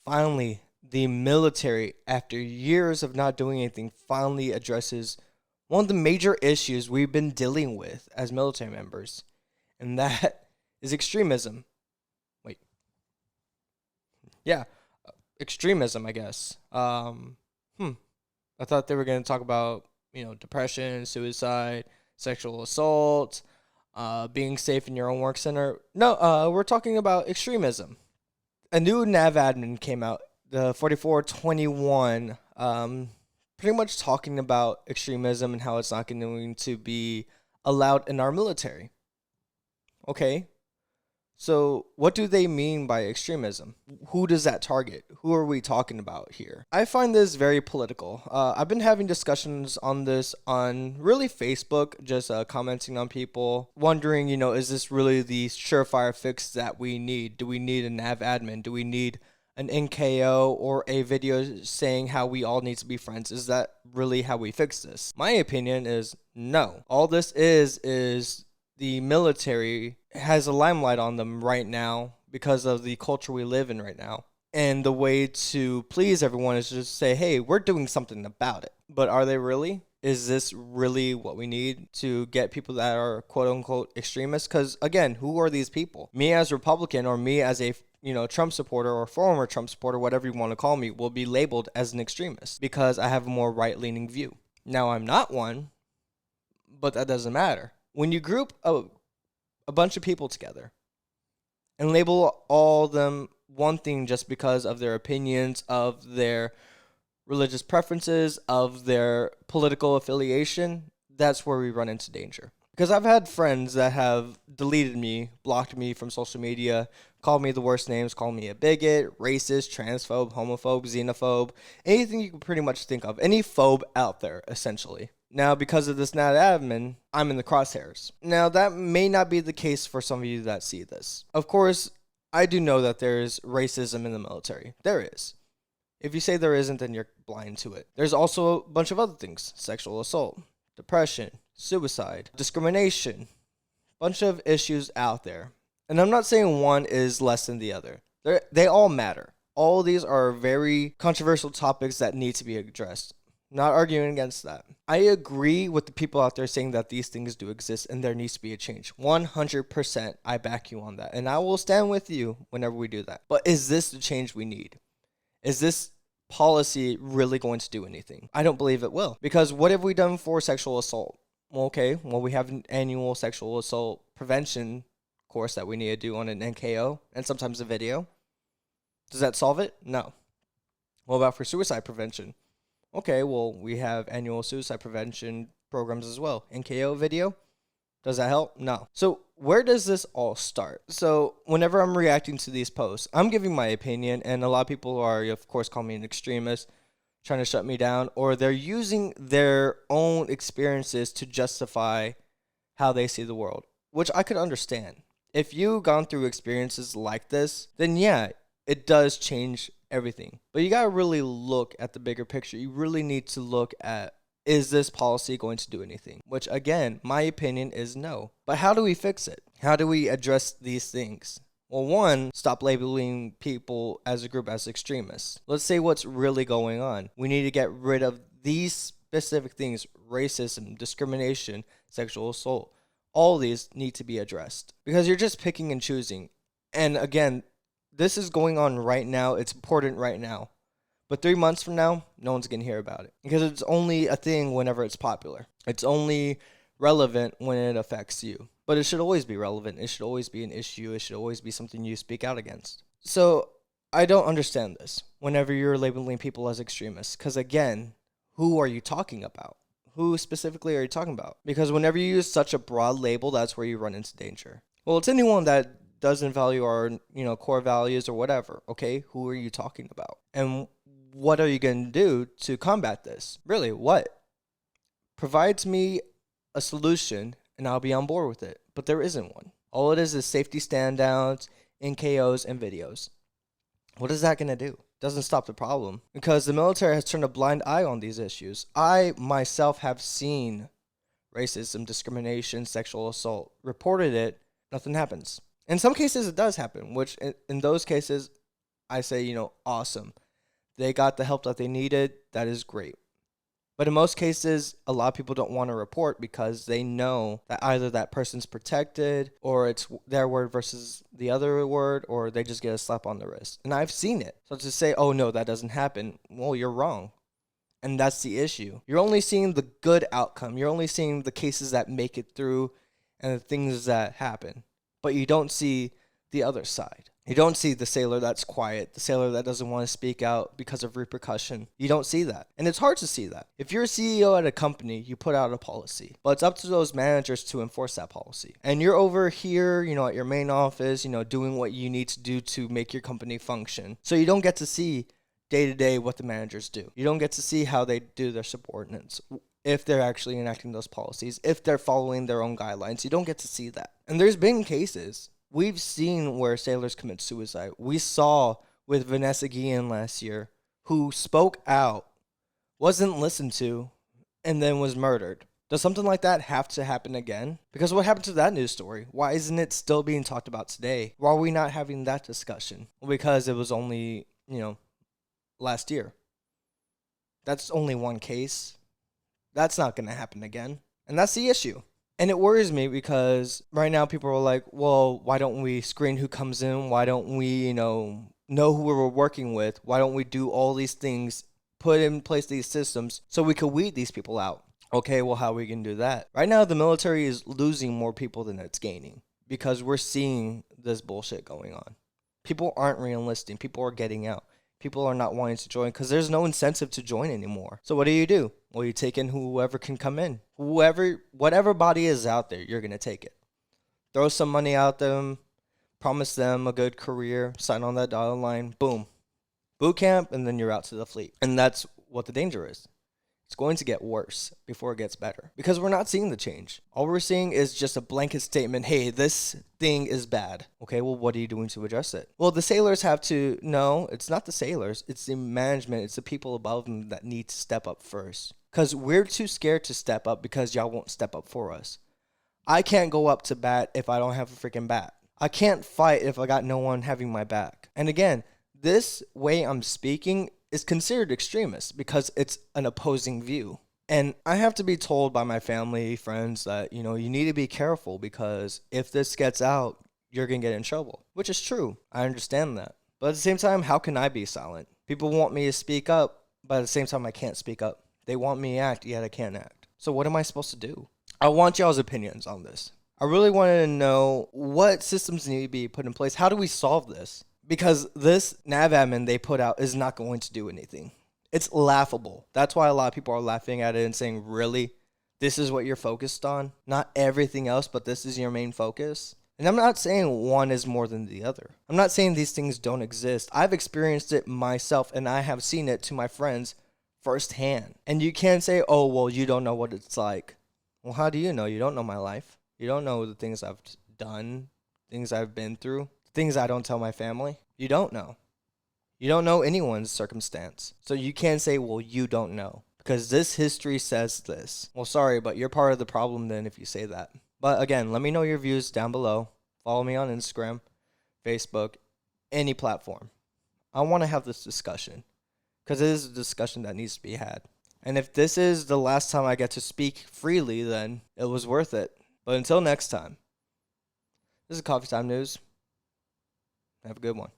Finally, the military, after years of not doing anything, finally addresses one of the major issues we've been dealing with as military members, and that is extremism. Wait, yeah, extremism, I guess. I thought they were going to talk about, depression, suicide, sexual assault, being safe in your own work center. No, we're talking about extremism. A new nav admin came out, the 4421, pretty much talking about extremism and how it's not going to be allowed in our military. Okay, so what do they mean by extremism? Who does that target? Who are we talking about here? I find this very political. I've been having discussions on this on really Facebook, just commenting on people, wondering, is this really the surefire fix that we need? Do we need a nav admin? Do we need an NKO or a video saying how we all need to be friends? Is that really how we fix this? My opinion is no. All this is the military has a limelight on them right now because of the culture we live in right now. And the way to please everyone is just say, hey, we're doing something about it. But are they really? Is this really what we need to get people that are quote unquote extremists? Because again, who are these people? Me as a Republican or me as a Trump supporter or former Trump supporter, whatever you want to call me, will be labeled as an extremist because I have a more right-leaning view. Now, I'm not one, but that doesn't matter. When you group a bunch of people together and label all them one thing just because of their opinions, of their religious preferences, of their political affiliation, that's where we run into danger. Because I've had friends that have deleted me, blocked me from social media, called me the worst names, called me a bigot, racist, transphobe, homophobe, xenophobe, anything you can pretty much think of. Any phobe out there, essentially. Now, because of this NAT admin, I'm in the crosshairs. Now, that may not be the case for some of you that see this. Of course, I do know that there's racism in the military. There is. If you say there isn't, then you're blind to it. There's also a bunch of other things. Sexual assault, depression, suicide, discrimination. Bunch of issues out there. And I'm not saying one is less than the other. They all matter. All of these are very controversial topics that need to be addressed. Not arguing against that. I agree with the people out there saying that these things do exist and there needs to be a change. 100% I back you on that. And I will stand with you whenever we do that. But is this the change we need? Is this policy really going to do anything? I don't believe it will. Because what have we done for sexual assault? Well, okay, we have an annual sexual assault prevention course that we need to do on an NKO and sometimes a video. Does that solve it? No. What about for suicide prevention? Okay, well, we have annual suicide prevention programs as well. NKO video, does that help? No. So where does this all start? So whenever I'm reacting to these posts, I'm giving my opinion, and a lot of people are, of course, calling me an extremist, trying to shut me down, or they're using their own experiences to justify how they see the world, which I could understand. If you've gone through experiences like this, then yeah, it does change everything. But you got to really look at the bigger picture. You really need to look at, is this policy going to do anything? Which again, my opinion is no. But how do we fix it? How do we address these things? Well, one, stop labeling people as a group as extremists. Let's say what's really going on. We need to get rid of these specific things: racism, discrimination, sexual assault. All these need to be addressed because you're just picking and choosing. And again, this is going on right now. It's important right now. But 3 months from now, no one's going to hear about it because it's only a thing whenever it's popular. It's only relevant when it affects you. But it should always be relevant. It should always be an issue. It should always be something you speak out against. So I don't understand this whenever you're labeling people as extremists because, again, who are you talking about? Who specifically are you talking about? Because whenever you use such a broad label, that's where you run into danger. Well, it's anyone that doesn't value our, core values or whatever. Okay, who are you talking about? And what are you going to do to combat this? Really, what? Provides me a solution and I'll be on board with it. But there isn't one. All it is safety stand downs, NKOs, and videos. What is that going to do? Doesn't stop the problem because the military has turned a blind eye on these issues. I myself have seen racism, discrimination, sexual assault, reported it, nothing happens. In some cases, it does happen, which in those cases, I say, awesome. They got the help that they needed. That is great. But in most cases, a lot of people don't want to report because they know that either that person's protected or it's their word versus the other word, or they just get a slap on the wrist. And I've seen it. So to say, oh no, that doesn't happen, well, you're wrong. And that's the issue. You're only seeing the good outcome. You're only seeing the cases that make it through and the things that happen. But you don't see the other side. You don't see the sailor that's quiet, the sailor that doesn't want to speak out because of repercussion. You don't see that. And it's hard to see that. If you're a CEO at a company, you put out a policy. But it's up to those managers to enforce that policy. And you're over here, at your main office, doing what you need to do to make your company function. So you don't get to see day to day what the managers do. You don't get to see how they do their subordinates, if they're actually enacting those policies, if they're following their own guidelines. You don't get to see that. And there's been cases. We've seen where sailors commit suicide. We saw with Vanessa Guillen last year, who spoke out, wasn't listened to, and then was murdered. Does something like that have to happen again? Because what happened to that news story? Why isn't it still being talked about today? Why are we not having that discussion? Well, because it was only, last year. That's only one case. That's not going to happen again. And that's the issue. And it worries me because right now people are like, well, why don't we screen who comes in? Why don't we, know who we're working with? Why don't we do all these things, put in place these systems so we could weed these people out? Okay, well, how are we going to do that? Right now, the military is losing more people than it's gaining because we're seeing this bullshit going on. People aren't re-enlisting. People are getting out. People are not wanting to join because there's no incentive to join anymore. So what do? Well, you take in whoever can come in. Whatever body is out there, you're going to take it. Throw some money at them, promise them a good career, sign on that dotted line, boom. Boot camp, and then you're out to the fleet. And that's what the danger is. It's going to get worse before it gets better because we're not seeing the change. All we're seeing is just a blanket statement. Hey, this thing is bad. Okay, well, what are you doing to address it? Well, the sailors have to. No, it's not the sailors. It's the management. It's the people above them that need to step up first because we're too scared to step up because y'all won't step up for us. I can't go up to bat if I don't have a freaking bat. I can't fight if I got no one having my back. And again, this way I'm speaking is considered extremist because it's an opposing view. And I have to be told by my family, friends that, you need to be careful because if this gets out, you're going to get in trouble, which is true. I understand that. But at the same time, how can I be silent? People want me to speak up, but at the same time, I can't speak up. They want me to act, yet I can't act. So what am I supposed to do? I want y'all's opinions on this. I really wanted to know what systems need to be put in place. How do we solve this? Because this nav admin they put out is not going to do anything. It's laughable. That's why a lot of people are laughing at it and saying, really? This is what you're focused on? Not everything else, but this is your main focus? And I'm not saying one is more than the other. I'm not saying these things don't exist. I've experienced it myself, and I have seen it to my friends firsthand. And you can't say, oh, well, you don't know what it's like. Well, how do you know? You don't know my life. You don't know the things I've done, things I've been through. Things I don't tell my family. You don't know. You don't know anyone's circumstance. So you can't say, well, you don't know. Because this history says this. Well, sorry, but you're part of the problem then if you say that. But again, let me know your views down below. Follow me on Instagram, Facebook, any platform. I want to have this discussion. Because it is a discussion that needs to be had. And if this is the last time I get to speak freely, then it was worth it. But until next time, this is CoffeeTime News. Have a good one.